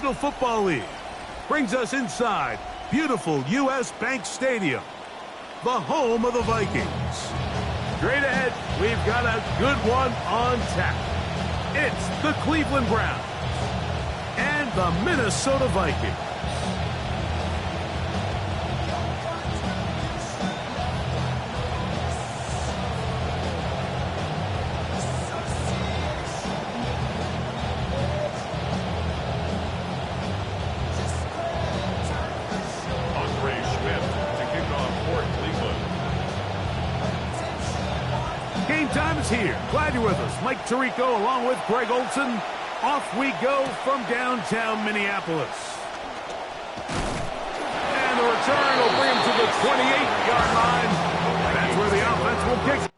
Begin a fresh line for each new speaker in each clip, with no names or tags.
National Football League brings us inside beautiful U.S. Bank Stadium, the home of the Vikings. Straight ahead, we've got a good one on tap. It's the Cleveland Browns and the Minnesota Vikings. Time is here. Glad you're with us. Mike Tirico along with Greg Olson. Off we go from downtown Minneapolis. And the return will bring him to the 28-yard line. That's where the offense will kick.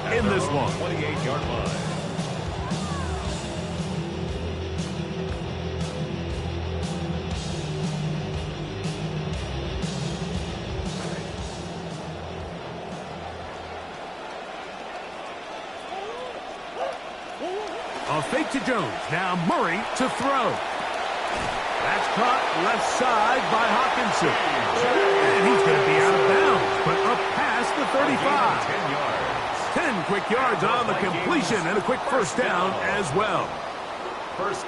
In this one.
28-yard line.
A fake to Jones. Now Murray to throw. That's caught left side by Hockenson. And he's going to be out of bounds, but up past the 35.
10 yards.
10 quick yards on the completion and a quick first down as well.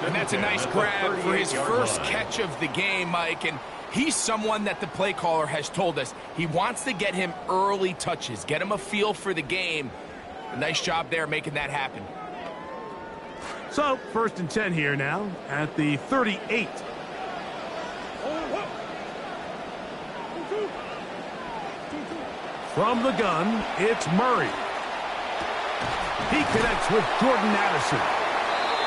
And that's a nice grab for his first catch of the game, Mike. And he's someone that the play caller has told us he wants to get him early touches, get him a feel for the game. A nice job there making that happen.
So, 1st and 10 here now at the 38. From the gun, it's Murray. He connects with Jordan Addison.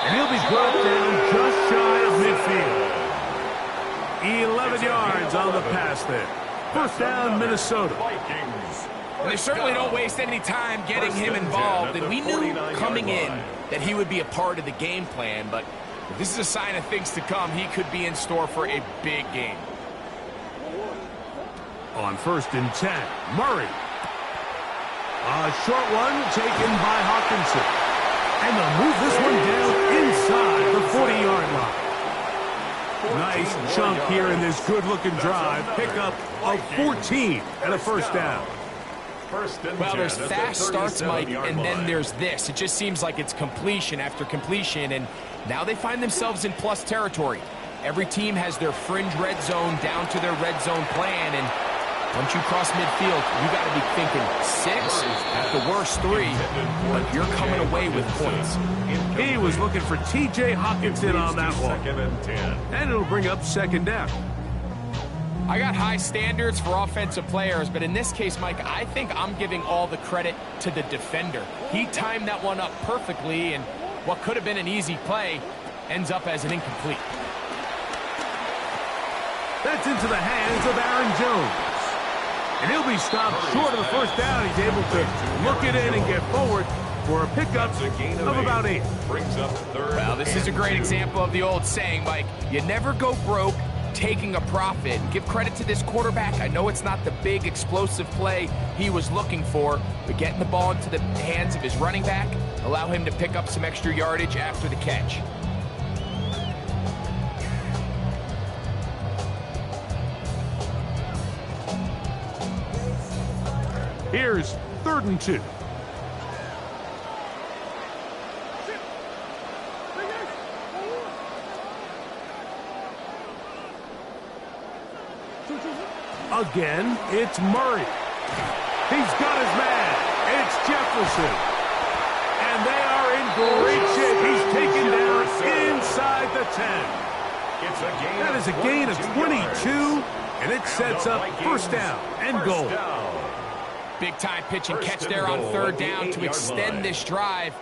And he'll be brought down just shy of midfield. 11 yards on the pass there. First down, Minnesota.
And they certainly don't waste any time getting him involved. And we knew coming in that he would be a part of the game plan. But if this is a sign of things to come, he could be in store for a big game.
On 1st and 10, Murray. A short one taken by Hockenson. And they'll move this one down inside the 40-yard line. Nice chunk here in this good-looking drive. Pickup of 14 and a first down.
Well, there's fast starts, Mike, and then there's this. It just seems like it's completion after completion, and now they find themselves in plus territory. Every team has their fringe red zone down to their red zone plan, and once you cross midfield, you got to be thinking 6, at the worst 3, but you're coming away with points.
He was looking for T.J. Hockenson on that one. And it'll bring up 2nd down.
I got high standards for offensive players, but in this case, Mike, I think I'm giving all the credit to the defender. He timed that one up perfectly, and what could have been an easy play ends up as an incomplete.
That's into the hands of Aaron Jones. And he'll be stopped short of the first down. He's able to look it in and get forward for a pickup of about 8.
Well, this is a great example of the old saying, Mike, you never go broke taking a profit. Give credit to this quarterback. I know it's not the big explosive play he was looking for, but getting the ball into the hands of his running back, allow him to pick up some extra yardage after the catch.
Here's 3rd and 2. Again, it's Murray. He's got his man. It's Jefferson. And they are in great shape. He's taken down inside the 10. That is a gain of 22, and it sets up first down and goal.
Big time pitch and catch there on 3rd down to extend this drive.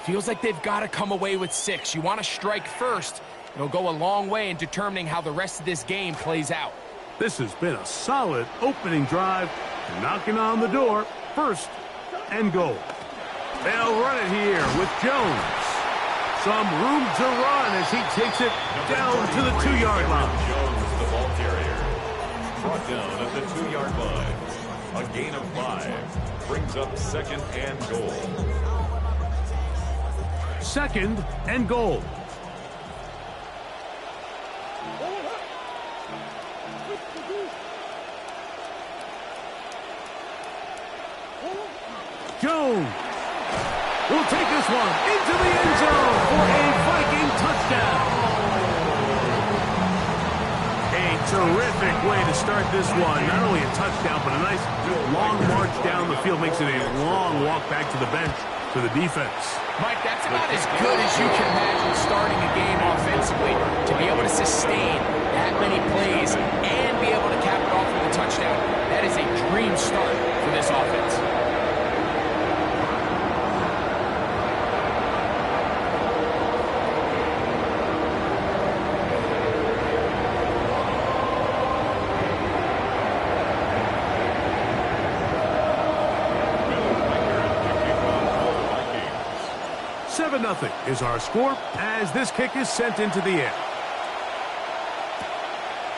Feels like they've got to come away with 6. You want to strike first, It'll go a long way in determining how the rest of this game plays out.
This has been a solid opening drive, knocking on the door, 1st and goal. They'll run it here with Jones. Some room to run as he takes it down to the 2-yard line.
Jones, the ball carrier, brought down at the 2-yard line. A gain of 5 brings up 2nd and goal.
2nd and goal. Jones will take this one into the end zone for a Viking touchdown. A terrific way to start this one. Not only a touchdown, but a nice long march down the field. Makes it a long walk back to the bench for the defense.
Mike, that's about as good as you can imagine starting a game offensively. To be able to sustain that many plays and be able to cap it off with a touchdown, that is a dream start for this offense.
Nothing is our score as this kick is sent into the air.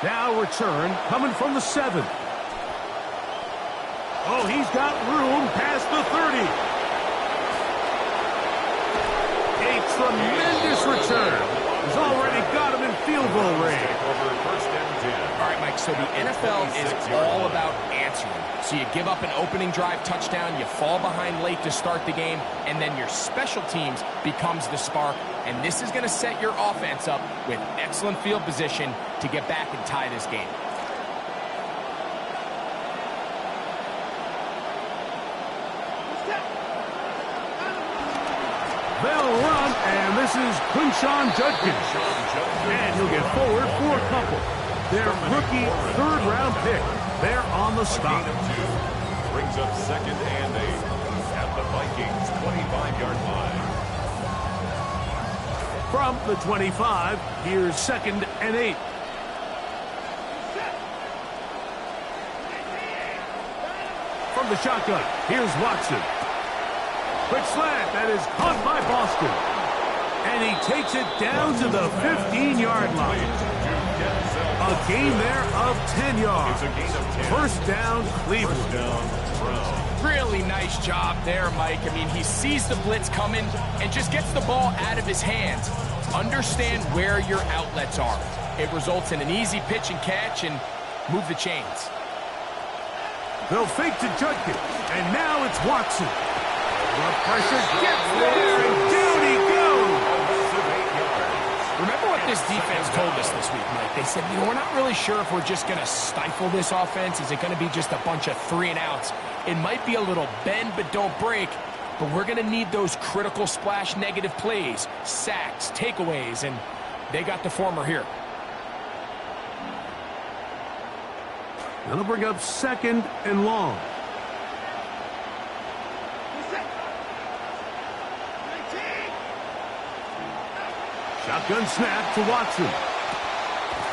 Now return coming from the 7. Oh, he's got room past the 30. A tremendous return. He's already got him in field goal range.
All right, Mike, so the NFL is all about answering. So you give up an opening drive touchdown, you fall behind late to start the game, and then your special teams becomes the spark. And this is going to set your offense up with excellent field position to get back and tie this game.
They'll run, and this is Quinshon Judkins. And he'll get forward for a couple. Their rookie 3rd-round pick. They're on the stop.
Brings up 2nd and 8 at the Vikings 25-yard line.
From the 25, here's 2nd and 8. From the shotgun, here's Watson. Quick slant, that is caught by Boston. And he takes it down to the 15-yard line. A gain there of 10 yards. 1st down, Cleveland.
Really nice job there, Mike. I mean, he sees the blitz coming and just gets the ball out of his hands. Understand where your outlets are. It results in an easy pitch and catch and move the chains.
They'll fake to Judkins, and now it's Watson. The pressure gets there, and down he goes.
Remember what this defense told us this week, Mike? They said, we're not really sure if we're just going to stifle this offense. Is it going to be just a bunch of 3-and-outs? It might be a little bend but don't break, but we're going to need those critical splash negative plays, sacks, takeaways, and they got the former here.
That'll bring up 2nd and long. Shotgun snap to Watson.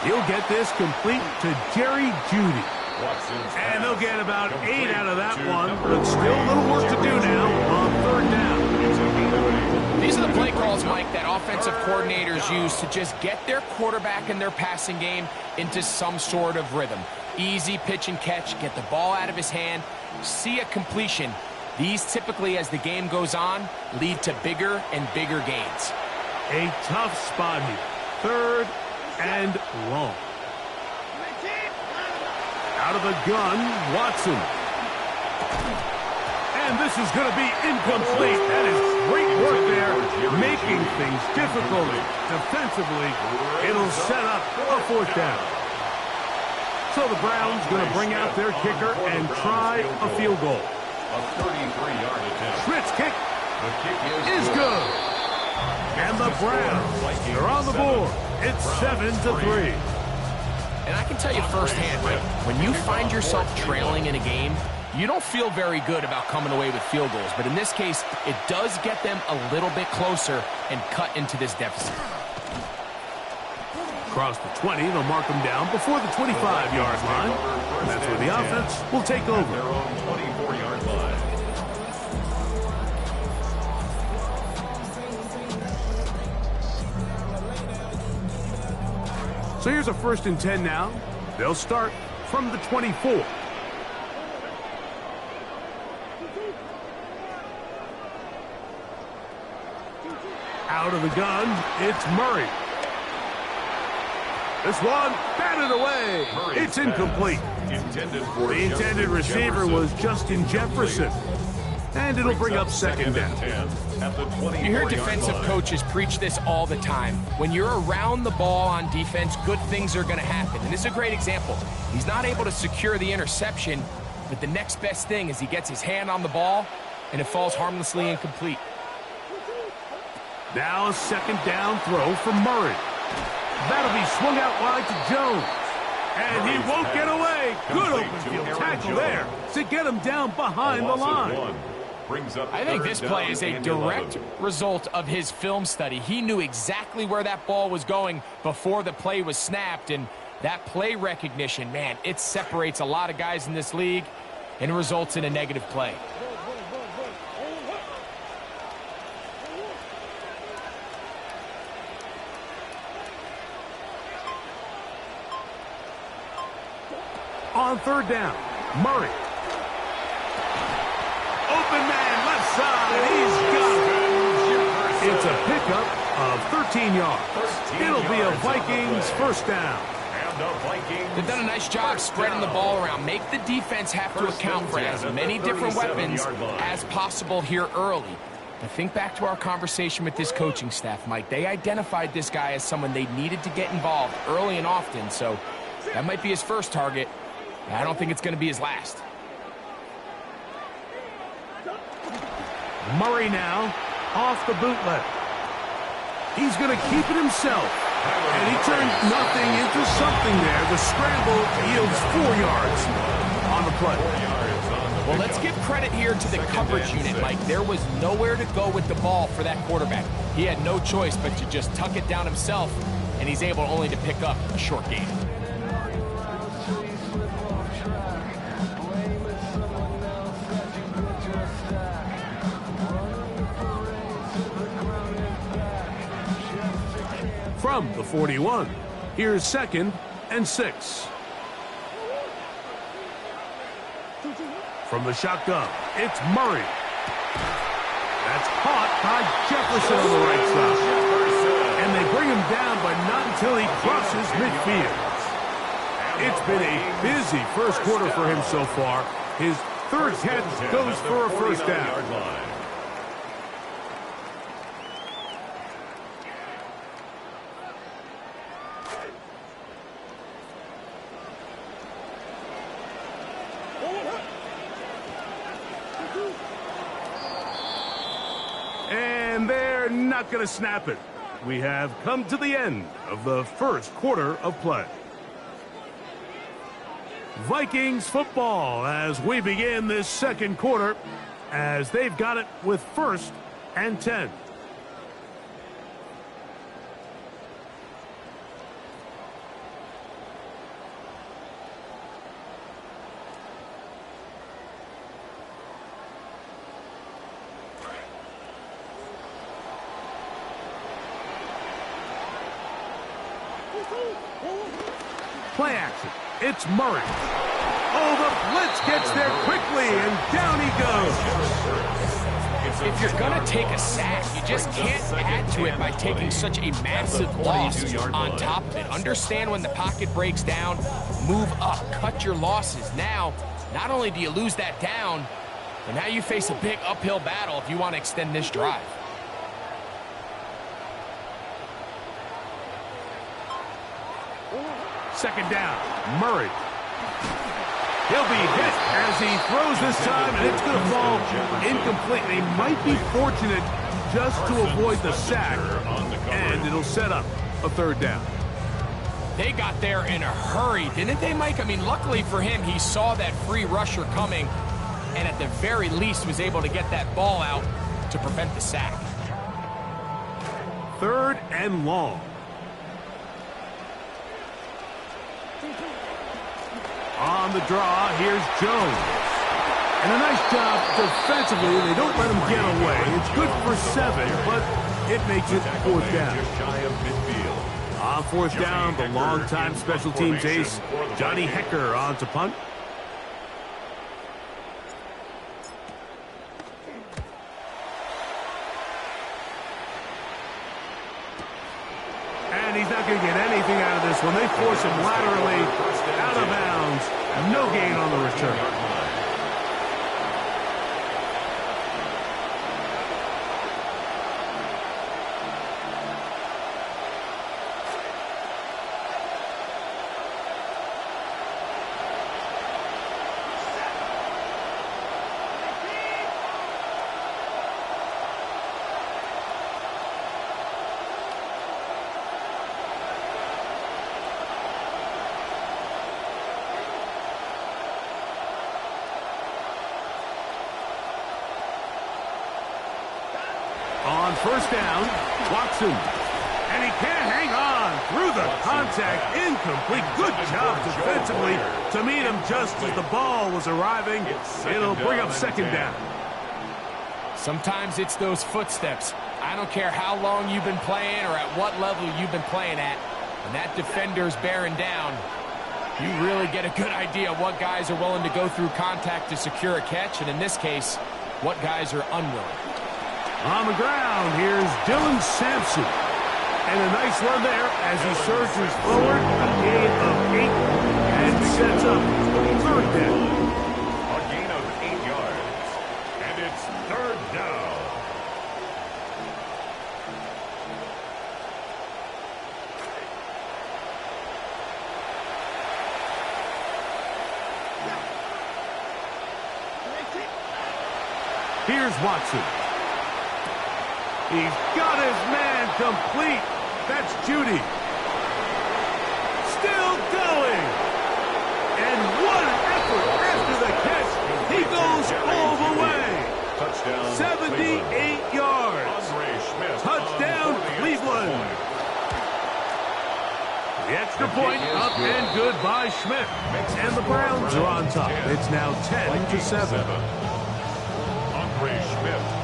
He'll get this complete to Jerry Jeudy. And they'll get about 8 out of that one, but still a little work to do now on 3rd down.
These are the play calls, Mike, that offensive coordinators use to just get their quarterback and their passing game into some sort of rhythm. Easy pitch and catch, get the ball out of his hand, see a completion. These typically, as the game goes on, lead to bigger and bigger gains.
A tough spot here. 3rd and long. Out of the gun, Watson. And this is going to be incomplete. That is great work there, making things difficult defensively. It'll set up a 4th down. So the Browns going to bring out their kicker and try a field goal.
A 33-yard attempt.
Schmidt's kick
The kick
is good. And the Browns are on the board. It's 7-3.
And I can tell you firsthand, Mike, when you find yourself trailing in a game, you don't feel very good about coming away with field goals. But in this case, it does get them a little bit closer and cut into this deficit.
Across the 20, they'll mark him down before the 25-yard line. And that's where the offense will take over.
Their own 24-yard line.
So here's a 1st and 10 now. They'll start from the 24. Out of the gun, it's Murray. This one batted away. It's incomplete. The intended receiver was Justin Jefferson. And it'll bring up 2nd down.
You hear defensive coaches preach this all the time. When you're around the ball on defense, good things are going to happen. And this is a great example. He's not able to secure the interception, but the next best thing is he gets his hand on the ball, and it falls harmlessly incomplete.
Now a 2nd down throw for Murray. That'll be swung out wide to Jones. And he won't get away. Good open field tackle there to get him down behind the line.
I think this play is a direct result of his film study. He knew exactly where that ball was going before the play was snapped. And that play recognition, man, it separates a lot of guys in this league and results in a negative play.
On 3rd down, Murray. Open man, left side. He's got it. It's a pickup of 13 yards. It'll be a Vikings 1st down.
They've done a nice job spreading the ball around. Make the defense have to account for as many different weapons as possible here early. But think back to our conversation with this coaching staff, Mike. They identified this guy as someone they needed to get involved early and often. So that might be his first target. I don't think it's going to be his last.
Murray now off the bootleg. He's going to keep it himself. And he turned nothing into something there. The scramble yields 4 yards on the play.
Well, let's give credit here to the coverage unit, Mike. There was nowhere to go with the ball for that quarterback. He had no choice but to just tuck it down himself, and he's able only to pick up a short gain.
From the 41, here's 2nd and 6. From the shotgun, it's Murray. That's caught by Jefferson on the right side. And they bring him down, but not until he crosses midfield. It's been a busy 1st quarter for him so far. His 3rd catch goes for a 1st down. And they're not going to snap it. We have come to the end of the 1st quarter of play. Vikings football as we begin this 2nd quarter, as they've got it with 1st and 10. Play action. It's Murray. Oh, the blitz gets there quickly, and down he goes.
If you're going to take a sack, you just can't add to it by taking such a massive loss on top of it. Understand when the pocket breaks down, move up, cut your losses. Now, not only do you lose that down, but now you face a big uphill battle if you want to extend this drive.
Second down, Murray. He'll be hit as he throws this time, and it's going to fall incomplete. He might be fortunate just to avoid the sack, and it'll set up a 3rd down.
They got there in a hurry, didn't they, Mike? I mean, luckily for him, he saw that free rusher coming, and at the very least was able to get that ball out to prevent the sack.
3rd and long. On the draw, here's Jones. And a nice job defensively. They don't let him get away. It's good for 7, but it makes it 4th down. On 4th down, the longtime special teams ace, Johnny Hekker, on to punt. And he's not going to get anything out of this one. They force him laterally out of bounds. No gain on the return. On 1st down, Watson. And he can't hang on through the contact. Incomplete. Good job defensively to meet him just as the ball was arriving. It'll bring up 2nd down.
Sometimes it's those footsteps. I don't care how long you've been playing or at what level you've been playing at. When that defender's bearing down, you really get a good idea of what guys are willing to go through contact to secure a catch, and in this case, what guys are unwilling.
On the ground, here's Dylan Sampson. And a nice run there as he surges forward. A gain of 8 and sets up 3rd down.
A gain of 8 yards. And it's 3rd down.
Here's Watson. He's got his man complete. That's Judy. Still going. And what an effort after the catch. He goes all the way.
Touchdown,
78 yards. Touchdown, Cleveland. The extra point up and good by Schmidt. And the Browns are on top. It's now 10-7.
Andre Schmidt.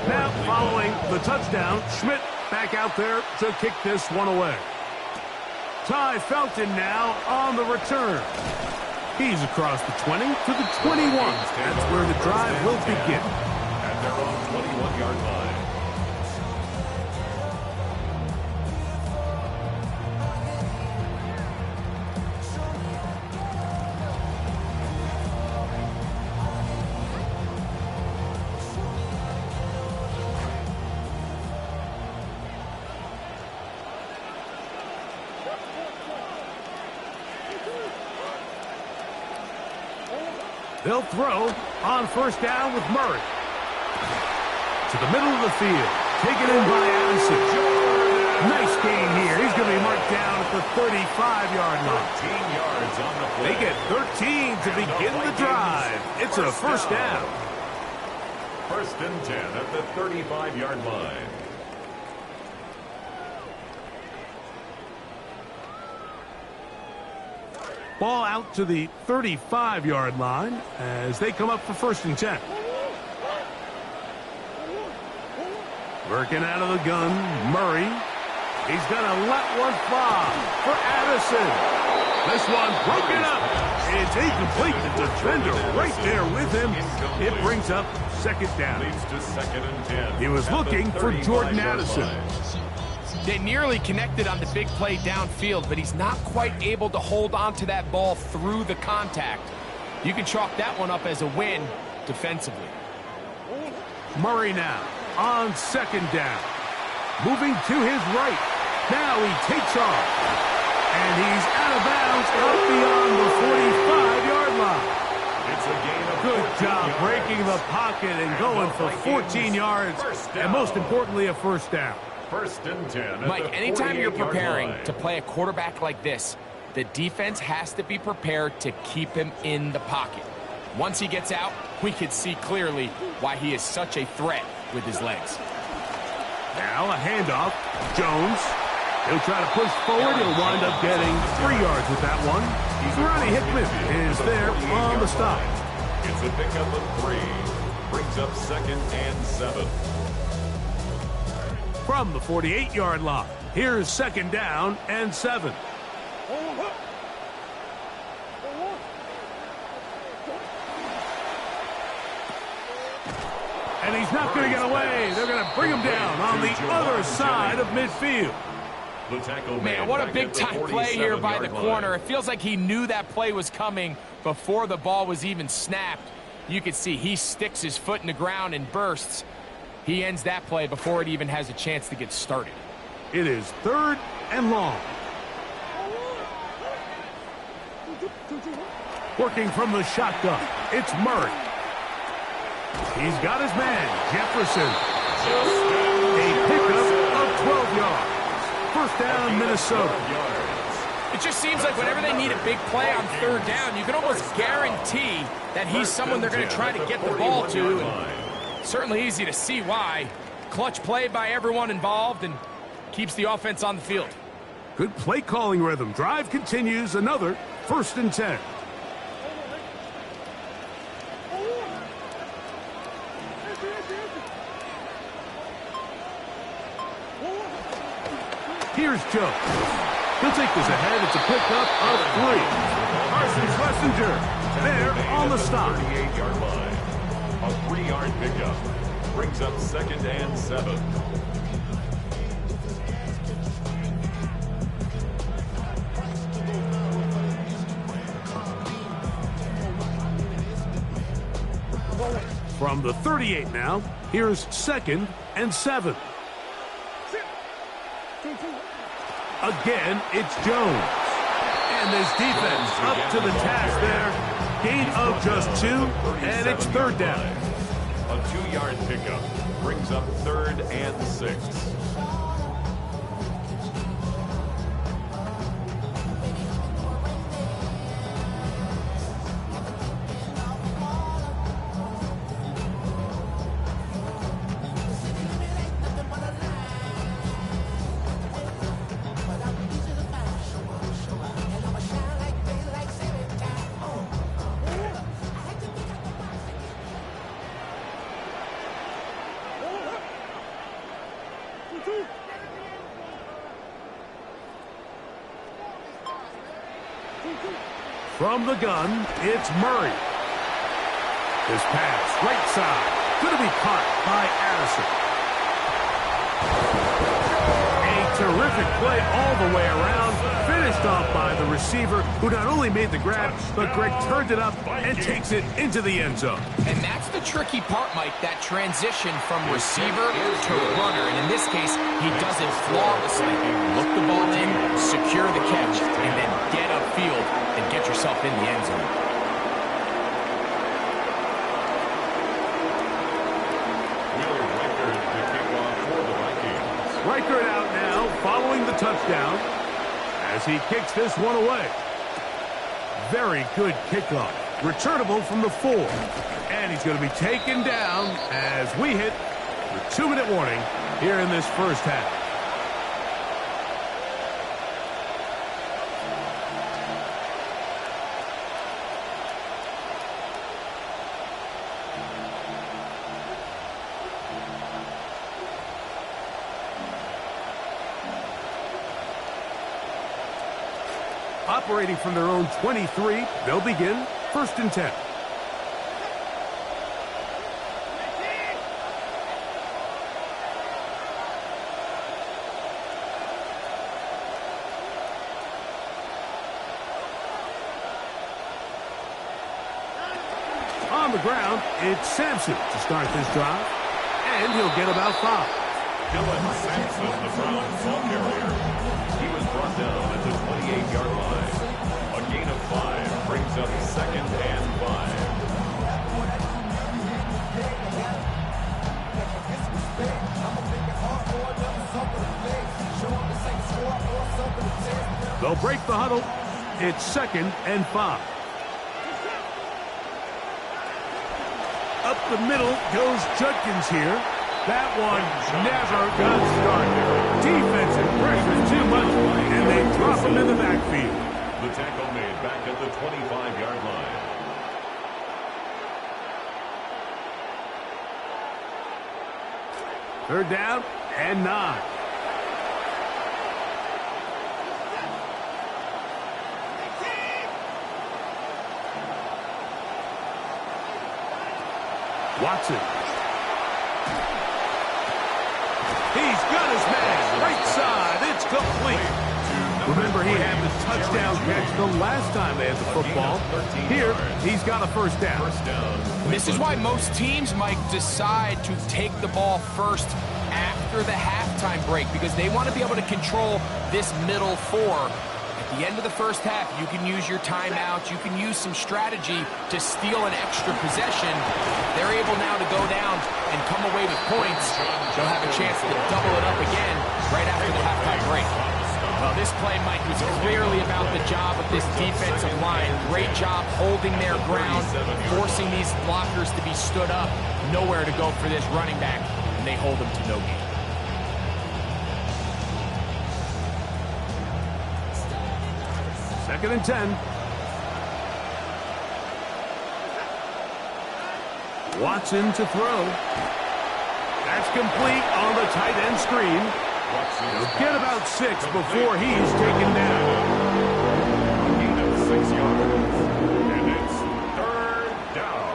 Now, following the touchdown, Schmidt back out there to kick this one away. Ty Felton now on the return. He's across the 20 to the 21. That's where the drive will begin.
And they're on 21-yard line.
They'll throw on 1st down with Murray. To the middle of the field. Taken in by Addison. Nice gain here. He's going to be marked down at the 35-yard line.
13 yards on the play.
They get 13 to begin the drive. It's a 1st down.
1st and 10 at the 35-yard line.
Ball out to the 35-yard line as they come up for 1st and 10. Working out of the gun, Murray. He's going to let one fly for Addison. This one broken up. It's incomplete. The defender right there with him. It brings up 2nd down.
Leads to 2nd and 10.
He was looking for Jordan Addison.
They nearly connected on the big play downfield, but he's not quite able to hold on to that ball through the contact. You can chalk that one up as a win defensively.
Murray now on 2nd down. Moving to his right. Now he takes off. And he's out of bounds up beyond the 45-yard line.
It's a gain of
Good job
yards.
breaking the pocket and going for 14 yards. And most importantly, a 1st down.
1st and 10.
Mike, anytime you're
48-yard
preparing
line.
to play a quarterback like this, the defense has to be prepared to keep him in the pocket. Once he gets out, we can see clearly why he is such a threat with his legs.
Now a handoff. Jones. He'll try to push forward. He'll wind up getting 3 yards with that one. Ronnie Hickman is there on the stop.
It's a pickup of 3. Brings up 2nd and 7.
From the 48-yard line, here's 2nd down and 7. And he's not going to get away. They're going to bring him down on the other side of midfield.
Man, what a big-time play here by the corner. It feels like he knew that play was coming before the ball was even snapped. You can see he sticks his foot in the ground and bursts. He ends that play before it even has a chance to get started.
It is 3rd and long. Working from the shotgun, it's Murray. He's got his man, Jefferson. A pickup of 12 yards. 1st down, Minnesota.
It just seems like whenever they need a big play on 3rd down, you can almost guarantee that he's someone they're going to try to get the ball to. And certainly easy to see why. Clutch play by everyone involved and keeps the offense on the field.
Good play calling rhythm. Drive continues. Another 1st and 10. Here's Joe. He'll take this ahead. It's a pickup of 3. Carson Schlesinger there on the stop.
38-yard line. A 3-yard pickup. Brings up 2nd and 7.
From the 38 now, here's 2nd and 7. Again, it's Jones. And this defense up to the task there. Gain of just 2, and it's 3rd down.
A 2-yard pickup brings up 3rd and 6.
From the gun, it's Murray. This pass, right side, going to be caught by Addison. A terrific play all the way around, finished off by the receiver, who not only made the grab, but Greg turned it up and takes it into the end zone.
And that's the tricky part, Mike, that transition from receiver to runner. And in this case, he does it flawlessly. Look the ball in, secure the catch, and then get upfield and get yourself in the end zone.
Reichert out now, following the touchdown, as he kicks this one away. Very good kickoff. Returnable from the 4. And he's going to be taken down as we hit the 2-minute warning here in this first half. Operating from their own 23, they'll begin 1st and 10. On the ground, it's Sampson to start this drive, and he'll get about 5.
Dylan Sampson, the Browns ball carrier. He was brought down at the 28-yard line. A gain of 5 brings up 2nd and 5.
They'll break the huddle. It's 2nd and 5. Up the middle goes Judkins here. That one never got started. Defensive pressure too much, and they drop him in the backfield.
The tackle made back at the 25-yard line.
Third down and 9. Watson. He's got his man. Right side. It's complete. Remember, he had the touchdown catch the last time they had the football. Here, he's got a first down.
This is why most teams might decide to take the ball first after the halftime break, because they want to be able to control this middle four. At the end of the first half, you can use your timeout. You can use some strategy to steal an extra possession. They're able now to go down and come away with points. They'll have a chance to double it up again right after the halftime break. Well, this play, Mike, was clearly about the job of this defensive line. Great job holding their ground, forcing these blockers to be stood up. Nowhere to go for this running back, and they hold him to no gain.
Second and 10. Watson to throw. That's complete on the tight end screen. He'll get about 6 before he's taken down.
A gain of 6 yards. And it's third down.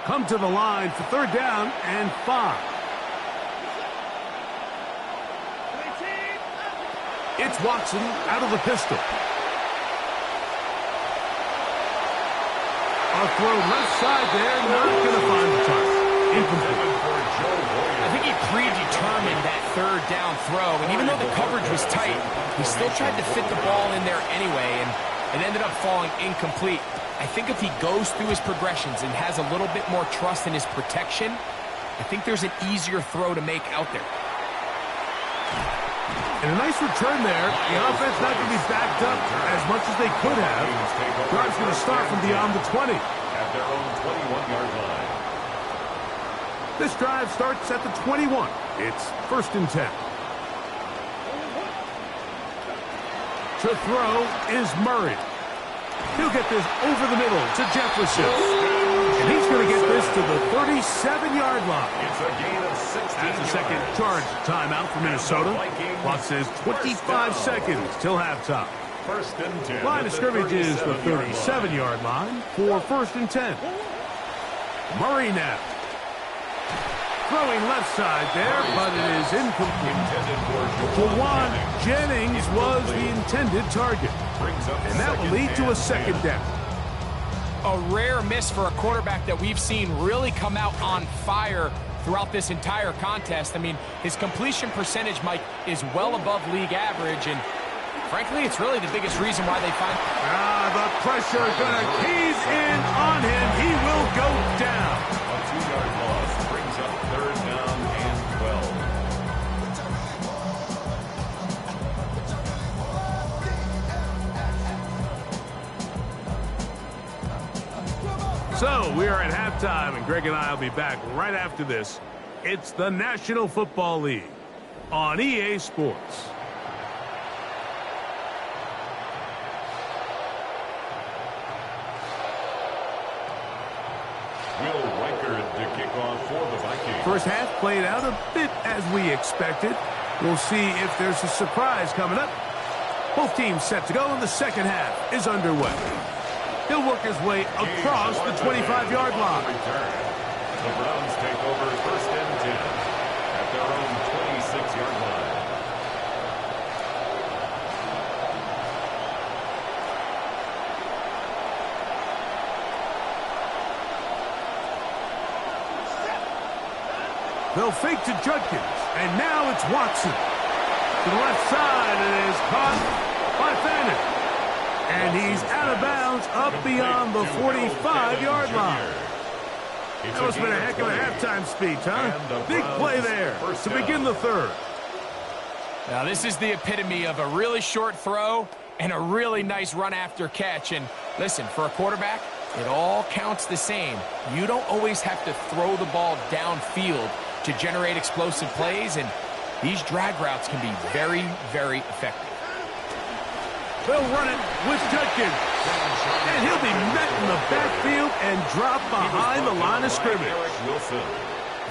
Come to the line for third down and 5. It's Watson out of the pistol. A throw left side there, not going to find the target. Incomplete.
I think he predetermined that third down throw, and even though the coverage was tight, he still tried to fit the ball in there anyway, and it ended up falling incomplete. I think if he goes through his progressions and has a little bit more trust in his protection, I think there's an easier throw to make out there.
And a nice return there. The offense not going to be backed up as much as they could have. Drive's going to start from beyond the 20.
At their own 21-yard line.
This drive starts at the 21. It's first and 10. To throw is Murray. He'll get this over the middle to Jefferson. And he's going to get this to the 37-yard line.
It's a gain of 16
That's a second charge timeout for Minnesota. Clock says 25 seconds till halftime.
First and 10.
Line of scrimmage is the 37-yard line for first and 10. Murray now. Throwing left side there, but it is incomplete. Juwan Jennings was the intended target. And that will lead to a second down.
A rare miss for a quarterback that we've seen really come out on fire throughout this entire contest. I mean, his completion percentage, Mike, is well above league average, and frankly, it's really the biggest reason why they find...
The pressure going to cave in on him. He will go down.
A 2-yard loss brings up third down and 12.
So, we are at halftime, and Greg and I will be back right after this. It's the National Football League on EA Sports.
Will Reichard to kick off for the Vikings.
First half played out a bit as we expected. We'll see if there's a surprise coming up. Both teams set to go, and the second half is underway. He'll work his way across the 25-yard line.
The Browns take over first and 10 at their own 26-yard line.
They'll fake to Judkins, and now it's Watson. To the left side, and is caught by Fannin. And he's out of bounds up beyond the 45-yard line. That must have been a heck of a halftime speech, huh? Big play there to begin the third.
Now, this is the epitome of a really short throw and a really nice run after catch. And listen, for a quarterback, It all counts the same. You don't always have to throw the ball downfield to generate explosive plays, and these drag routes can be very, very effective.
They'll run it with Judkins. And he'll be met in the backfield and drop behind the line of scrimmage.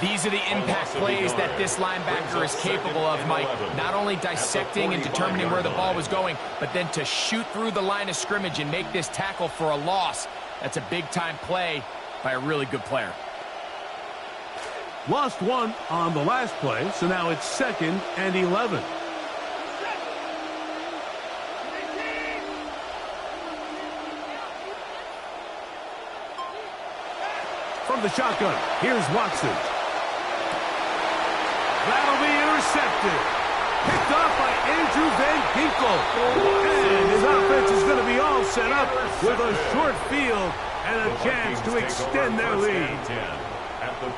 These are the impact plays that this linebacker is capable of, Mike. Not only dissecting and determining where the ball was going, but then to shoot through the line of scrimmage and make this tackle for a loss. That's a big-time play by a really good player.
Lost one on the last play, so now it's 2nd and 11. From the shotgun, here's Watson. That'll be intercepted. Picked off by Andrew Van Ginkel. And his offense is going to be all set up with a short field and a chance to extend their lead.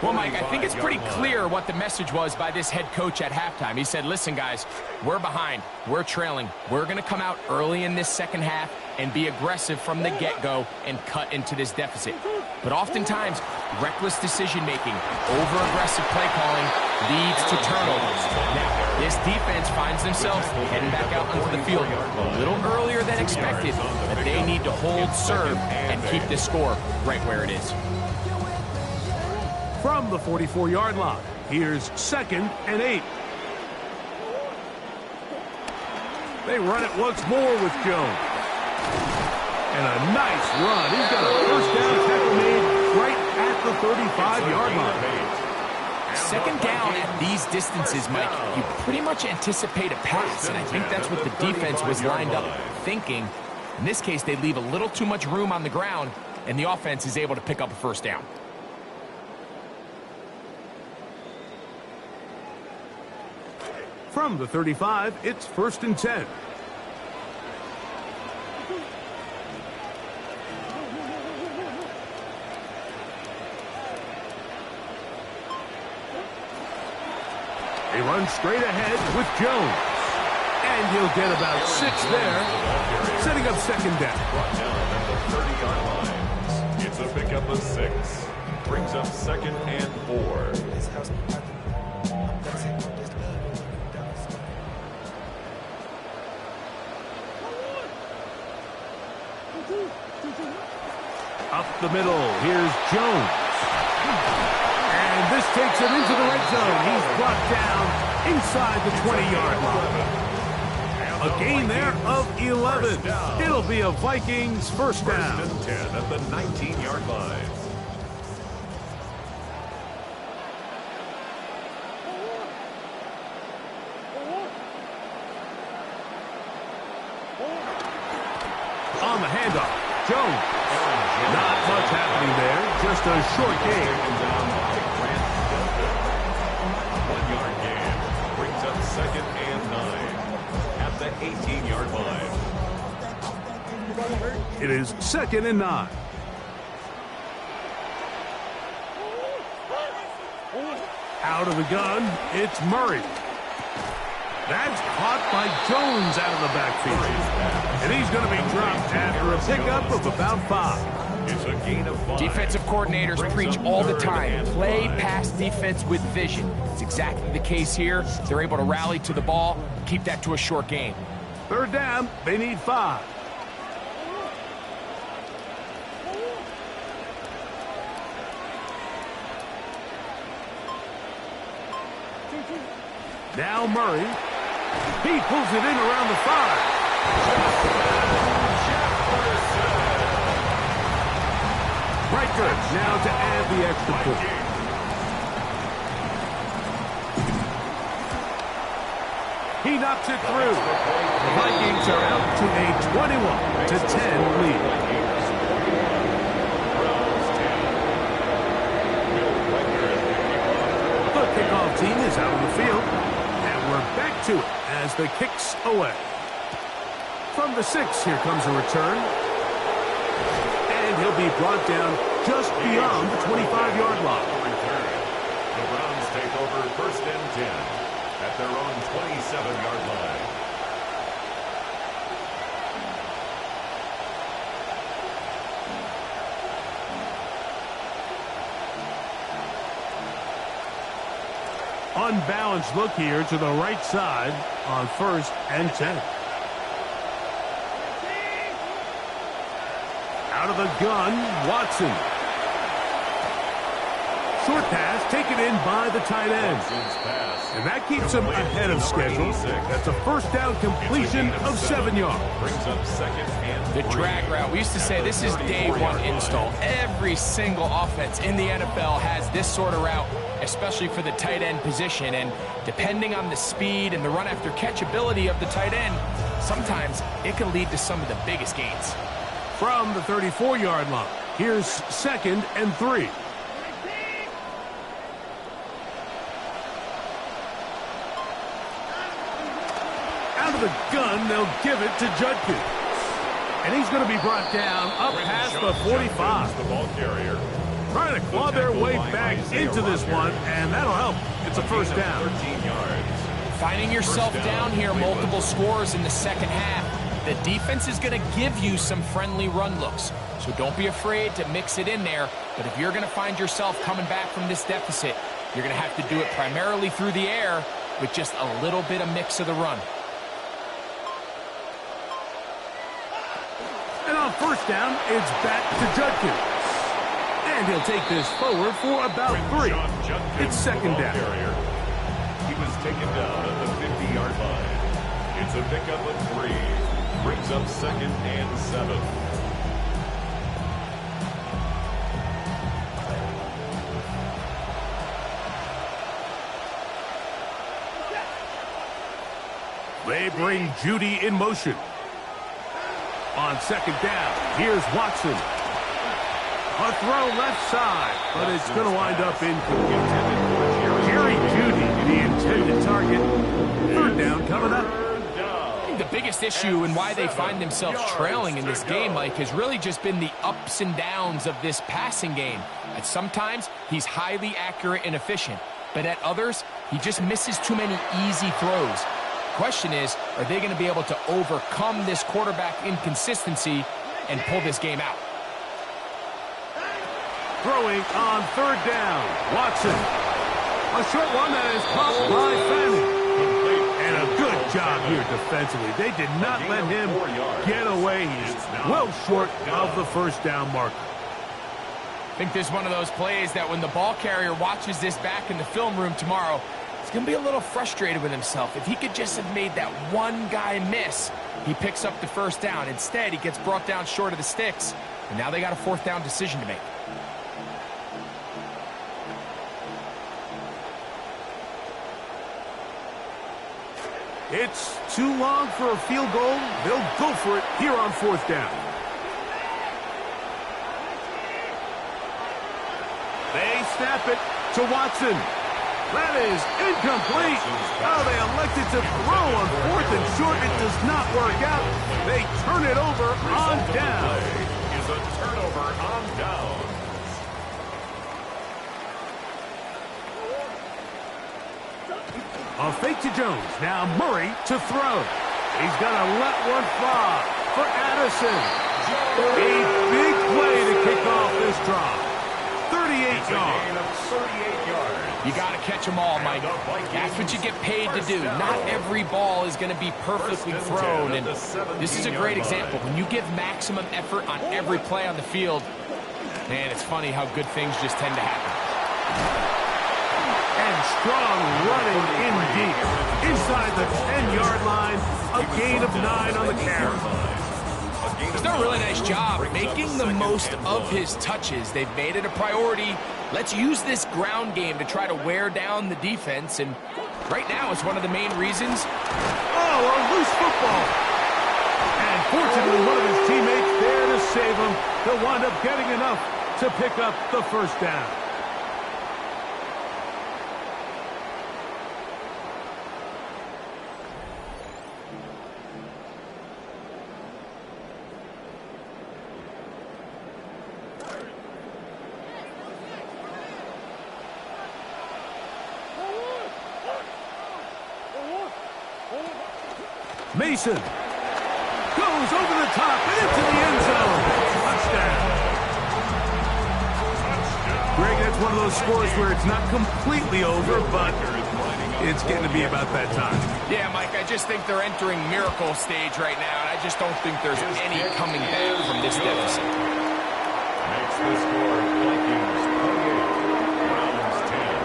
Well, Mike, I think it's pretty clear what the message was by this head coach at halftime. He said, listen, guys, we're behind. We're trailing. We're going to come out early in this second half and be aggressive from the get-go and cut into this deficit. But oftentimes, reckless decision-making, over-aggressive play calling leads to turnovers. Now, this defense finds themselves heading back out onto the field a little earlier than expected, but they need to hold serve and keep this score right where it is.
From the 44-yard line, here's 2nd and 8. They run it once more with Jones. And a nice run. He's got a first down tackle made right at the 35-yard line.
Second down at these distances, Mike, you pretty much anticipate a pass, and I think that's what the defense was lined up thinking. In this case, they leave a little too much room on the ground, and the offense is able to pick up a first down.
From the 35, it's 1st and 10. They run straight ahead with Jones. And he'll get about 6 there, setting up 2nd down.
Brought down at the 30-yard line. It's a pickup of 6. Brings up 2nd and 4.
Up the middle, here's Jones. And this takes him into the red zone. He's brought down inside the 20-yard line. A gain there of 11. It'll be a Vikings first down.
1st and 10 at the 19-yard line.
On the handoff, Jones. Not much happening there, just a short gain.
1-yard gain brings up 2nd and 9 at the 18-yard line.
It is 2nd and 9. Out of the gun, it's Murray. That's caught by Jones out of the backfield. And he's going to be dropped after a pickup of about 5.
It's a gain of 5.
Defensive coordinators preach all the time, play pass defense with vision. It's exactly the case here. They're able to rally to the ball, keep that to a short gain.
3rd down, they need 5. Now Murray. He pulls it in around the 5. Riker now to add the extra point. He knocks it through. The Vikings are out to a 21-10 lead. The kickoff team is out on the field, and we're back to it as the kick's away. From the 6, here comes a return. And he'll be brought down just beyond the 25-yard line.
The Browns take over 1st and 10 at their own 27-yard line.
unbalanced look here to the right side on 1st and 10. Out of the gun, Watson. Short pass taken in by the tight end. And that keeps him ahead of schedule. That's a first down completion of 7 yards.
The drag route. We used to say this is day one install. Every single offense in the NFL has this sort of route, especially for the tight end position. And depending on the speed and the run after catch ability of the tight end, sometimes it can lead to some of the biggest gains.
From the 34-yard line, here's 2nd and 3. Out of the gun, they'll give it to Judkins. And he's going to be brought down up past the 45.
The ball carrier.
Trying to claw their way back into this one, and that'll help. It's a first down.
13 yards.
Finding yourself down here, multiple scores in the second half. The defense is going to give you some friendly run looks. So don't be afraid to mix it in there. But if you're going to find yourself coming back from this deficit, you're going to have to do it primarily through the air with just a little bit of mix of the run.
And on first down, it's back to Judkins. And he'll take this forward for about 3. It's 2nd down.
He was taken down at the 50-yard line. It's a pickup of 3. Brings up 2nd and 7.
They bring Judy in motion. On 2nd down, here's Watson. A throw left side, but it's going to wind up incomplete. Jerry Judy, the intended target. 3rd down coming up.
The biggest issue and why they find themselves trailing in this game, Mike, has really just been the ups and downs of this passing game. At sometimes, he's highly accurate and efficient, but at others, he just misses too many easy throws. Question is, are they going to be able to overcome this quarterback inconsistency and pull this game out?
Throwing on 3rd down, Watson. A short one that is caught by Fanning. And a good job here defensively. They did not let him get away. He's well short of the first down marker.
I think this is one of those plays that when the ball carrier watches this back in the film room tomorrow, he's going to be a little frustrated with himself. If he could just have made that one guy miss, he picks up the first down. Instead, he gets brought down short of the sticks, and now they got a 4th down decision to make.
It's too long for a field goal. They'll go for it here on 4th down. They snap it to Watson. That is incomplete. Oh, they elected to throw on 4th and short. It does not work out. They turn it over on down.
Is a turnover on down.
A fake to Jones. Now Murray to throw. He's got to let one fly for Addison. A big play to kick off this drive. 38 yards.
You got to catch them all, Mike. That's what you get paid to do. Not every ball is going to be perfectly thrown. And this is a great example. When you give maximum effort on every play on the field, man, it's funny how good things just tend to happen.
And strong running in deep. Inside the 10-yard line, a gain of 9 on the carry.
He's done a really nice job making the most of his touches. They've made it a priority. Let's use this ground game to try to wear down the defense. And right now, it's one of the main reasons.
Oh, a loose football. And fortunately, one of his teammates there to save him. He'll wind up getting enough to pick up the first down. Mason goes over the top and into the end zone. Touchdown. Greg, that's one of those scores where it's not completely over, but it's getting to be about that time.
Yeah, Mike, I just think they're entering miracle stage right now, and I just don't think there's any coming back from this deficit.
Makes the score Vikings 28, Browns 10.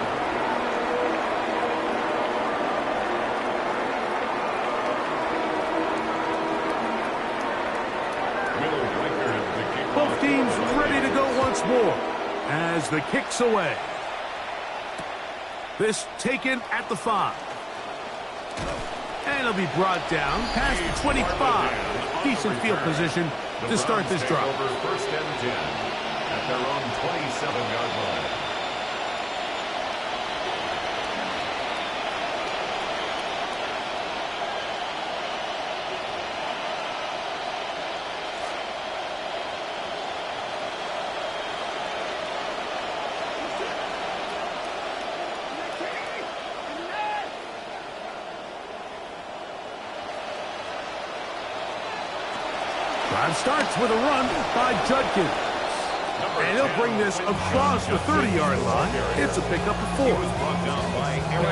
Both teams ready to go once more as the kick's away. This taken at the 5. And it'll be brought down past the 25. Decent field position to start this drive.
First and 10 at their own 27-yard line.
Drive starts with a run by Judkins. And he'll bring this across the 30-yard line. It's a pickup of 4.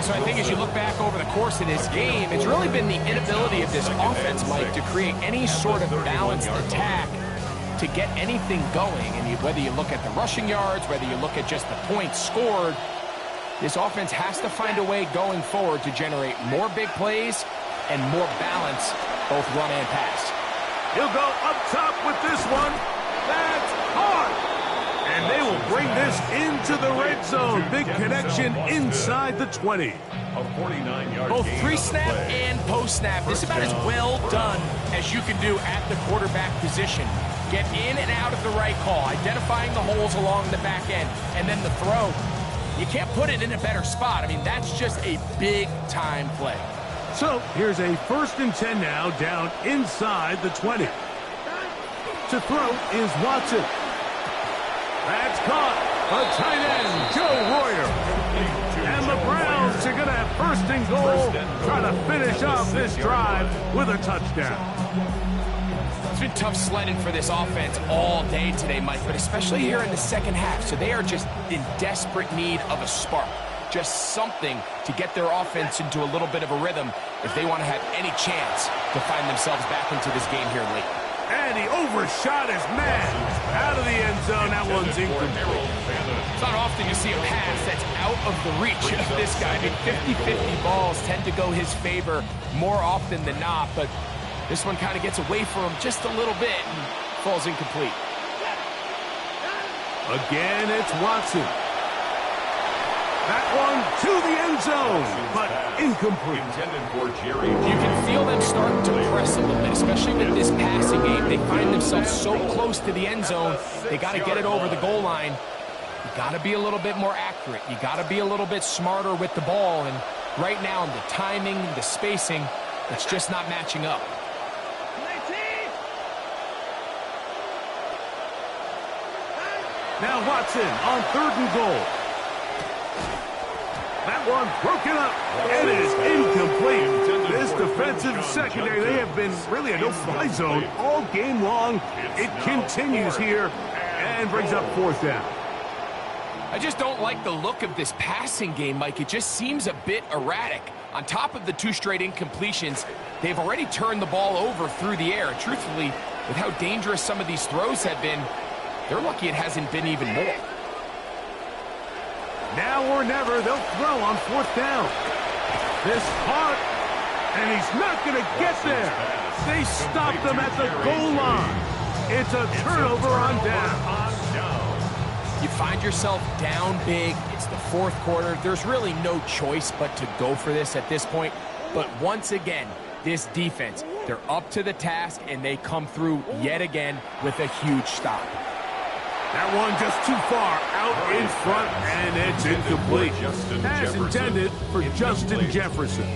So I think as you look back over the course of this game, it's really been the inability of this offense, Mike, to create any sort of balanced attack to get anything going. And whether you look at the rushing yards, whether you look at just the points scored, this offense has to find a way going forward to generate more big plays and more balance, both run and pass.
He'll go up top with this one. That's hard. And they will bring this into the red zone. Big connection inside the 20.
Both pre-snap and post-snap. This is about as well done as you can do at the quarterback position. Get in and out of the right call, identifying the holes along the back end, and then the throw. You can't put it in a better spot. I mean, that's just a big-time play.
So here's a 1st and 10 now, down inside the 20. To throw is Watson. That's caught. A tight end, Joe Royer. And the Browns are going to have 1st and goal, trying to finish off this drive with a touchdown.
It's been tough sledding for this offense all day today, Mike, but especially here in the second half. So they are just in desperate need of a spark. Just something to get their offense into a little bit of a rhythm if they want to have any chance to find themselves back into this game here late.
And he overshot his man out of the end zone. That one's incomplete.
It's not often you see a pass that's out of the reach of this guy. I mean, 50-50 balls tend to go his favor more often than not, but this one kind of gets away from him just a little bit and falls incomplete.
Again, it's Watson. That one to the end zone, but incomplete.
You can feel them starting to press a little bit, especially with this passing game. They find themselves so close to the end zone, they got to get it over the goal line. You got to be a little bit more accurate. You got to be a little bit smarter with the ball. And right now, the timing, the spacing, it's just not matching up.
Now Watson on 3rd and goal. That one broken up. It is incomplete. This defensive secondary, they have been really a no-fly zone all game long. It continues here and brings up 4th down.
I just don't like the look of this passing game, Mike. It just seems a bit erratic. On top of the 2 straight incompletions, they've already turned the ball over through the air. And truthfully, with how dangerous some of these throws have been, they're lucky it hasn't been even more.
Now or never, they'll throw on 4th down. This hard, and he's not going to get there. They stopped them at the goal line. It's a turnover on down.
You find yourself down big. It's the 4th quarter. There's really no choice but to go for this at this point. But once again, this defense, they're up to the task, and they come through yet again with a huge stop.
That one just too far out in front, and it's incomplete. Pass intended for Justin Jefferson.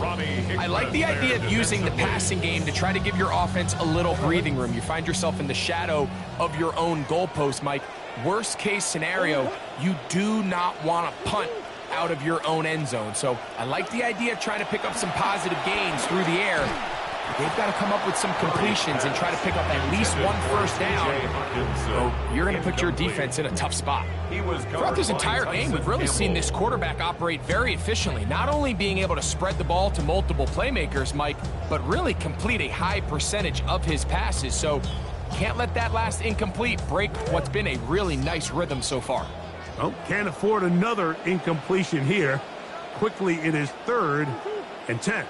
I like the idea of using the passing game to try to give your offense a little breathing room. You find yourself in the shadow of your own goalpost, Mike. Worst case scenario, you do not want to punt out of your own end zone. So I like the idea of trying to pick up some positive gains through the air. They've got to come up with some completions and try to pick up at least one first down. Oh, you're going to put your defense in a tough spot. Throughout this entire game, we've really seen this quarterback operate very efficiently, not only being able to spread the ball to multiple playmakers, Mike, but really complete a high percentage of his passes. So can't let that last incomplete break what's been a really nice rhythm so far.
Well, can't afford another incompletion here. Quickly, it is 3rd and 10.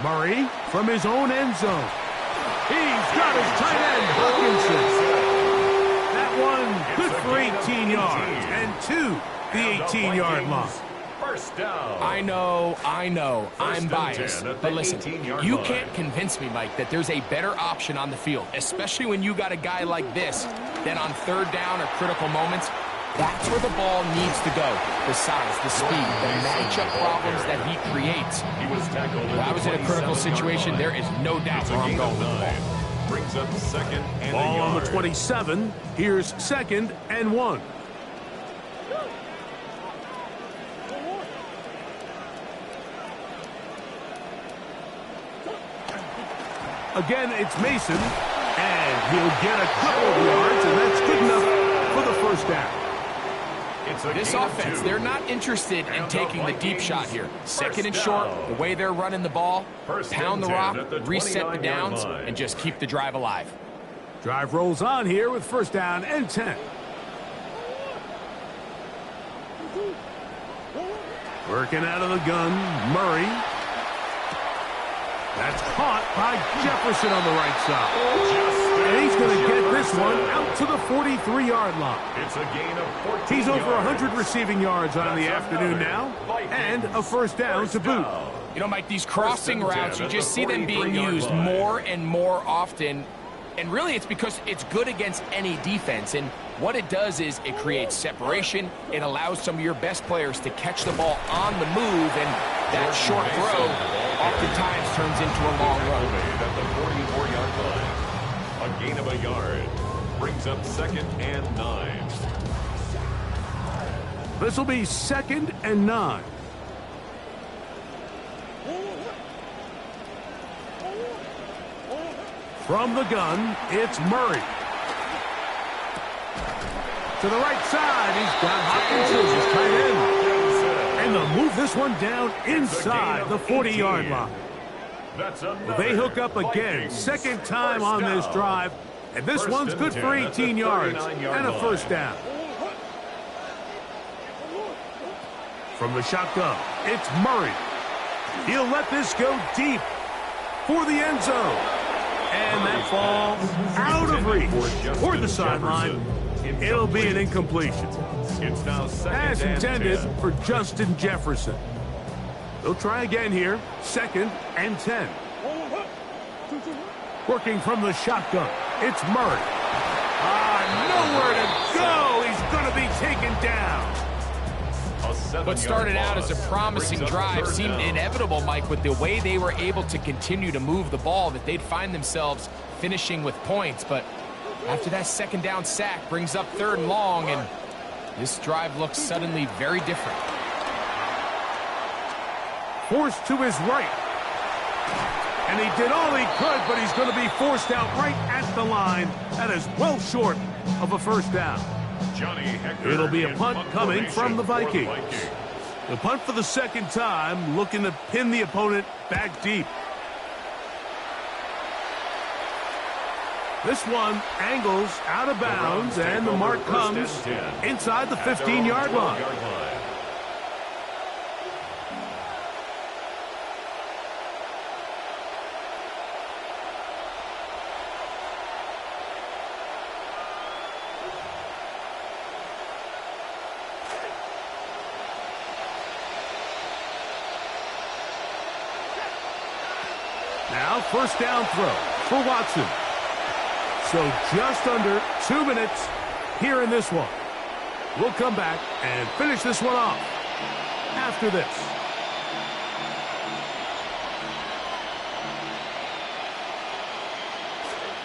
Murray from his own end zone. He's got his tight end, Hawkinson. That one good for 18 yards and to the 18-yard line.
First down.
I know, I'm biased. But listen, you can't convince me, Mike, that there's a better option on the field, especially when you got a guy like this, than on 3rd down or critical moments. That's where the ball needs to go. The size, the speed, the matchup problems that he creates. If I was in a critical situation, there is no doubt where I'm going with the ball.
Brings up 2nd and
Ball
a
on the
yard.
27. Here's 2nd and 1. Again, it's Mason, and he'll get a couple of yards, and that's good enough for the first down.
This offense, they're not interested in taking the deep shot here. 2nd and short, the way they're running the ball, pound the rock, reset the downs, and just keep the drive alive.
Drive rolls on here with 1st down and 10. Working out of the gun, Murray. That's caught by Jefferson on the right side. And he's going to get this one out to the 43-yard line.
It's a gain of 14
He's over 100
yards.
receiving yards on the afternoon now, and a first down to boot.
You know, Mike, these crossing routes, you just see them being used more and more often. And really, it's because it's good against any defense. And what it does is it creates separation. It allows some of your best players to catch the ball on the move. And that short throw oftentimes turns into a long run.
At the 44-yard line. A gain of a yard. Brings up 2nd and 9.
This will be 2nd and 9. From the gun, it's Murray. To the right side, he's got Hopkins as his tight end. And they'll move this one down inside the 40-yard line. They hook up again, 2nd time on this drive. And this one's good for 18 yards and a first down. From the shotgun, it's Murray. He'll let this go deep for the end zone. And that falls out of reach toward the sideline. It'll be an incompletion.
It's now 2nd
As intended
and 10.
for Justin Jefferson. They'll try again here, 2nd and 10. Working from the shotgun, it's Murray. Nowhere to go. He's going to be taken down.
What started out as a promising drive seemed inevitable, Mike, with the way they were able to continue to move the ball, that they'd find themselves finishing with points. But after that 2nd down sack brings up 3rd and long, and this drive looks suddenly very different.
Forced to his right. And he did all he could, but he's going to be forced out right at the line. That is well short of a first down. It'll be a punt coming from the Vikings. The punt for the 2nd time, looking to pin the opponent back deep. This one angles out of bounds, and the mark comes inside the 15-yard line. Now, first down throw for Watson. So just under 2 minutes here in this one. We'll come back and finish this one off after this.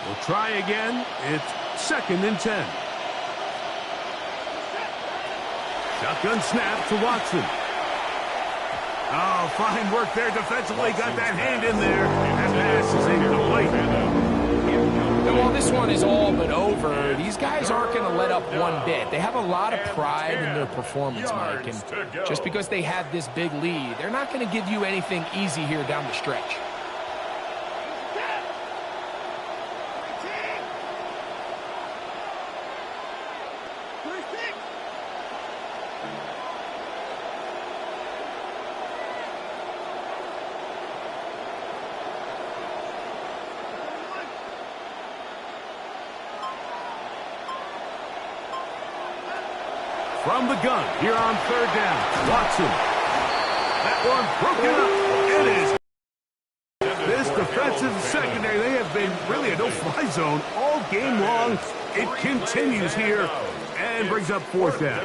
We'll try again. It's 2nd and 10. Shotgun snap to Watson. Oh, fine work there defensively. Got that hand in there. That pass is incomplete.
And while this one is all but over, these guys aren't going to let up one bit. They have a lot of pride in their performance, Mike. And just because they have this big lead, they're not going to give you anything easy here down the stretch.
From the gun, here on third down, Watson. That one broken up. It is. This defensive secondary, they have been really a no-fly zone all game long. It continues here and brings up fourth down.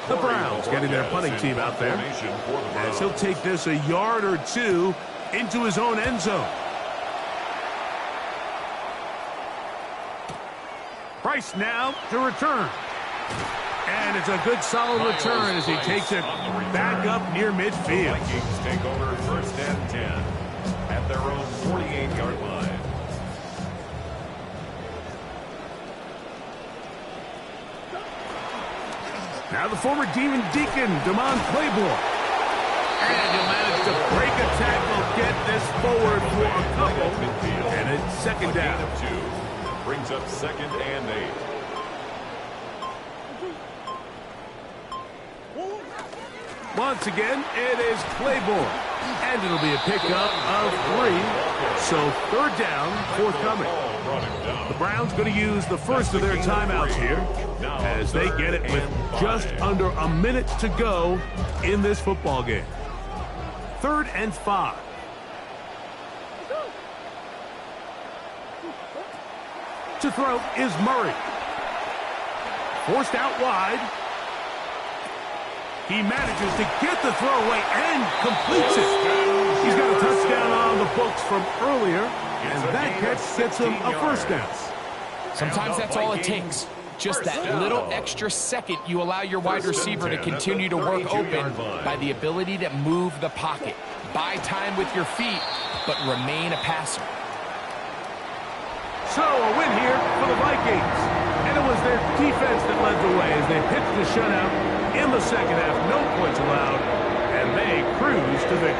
The Browns getting their punting team out there as he'll take this a yard or two into his own end zone. Price now to return. And it's a good solid return as he takes it back up near midfield.
Vikings take over first and 10 at their own 48-yard line.
Now the former Demon Deacon, Damon Claiborne. And he'll manage to break a tackle, get this forward for a couple. And it's second down.
Brings up second and 8.
Once again, it is Claiborne. And it'll be a pickup of 3. So third down, forthcoming. The Browns going to use the first of their timeouts here as they get it with just under a minute to go in this football game. 3rd and 5. To throw is Murray. Forced out wide. He manages to get the throw away and completes it. He's got a touchdown on the books from earlier, and that catch gets him a first down.
Sometimes that's all it takes. Just that little extra second you allow your wide receiver to continue to work open by the ability to move the pocket. Buy time with your feet, but remain a passer.
So a win here for the Vikings. And it was their defense that led the way as they pitched the shutout in the second half. No points allowed, and they cruise to victory.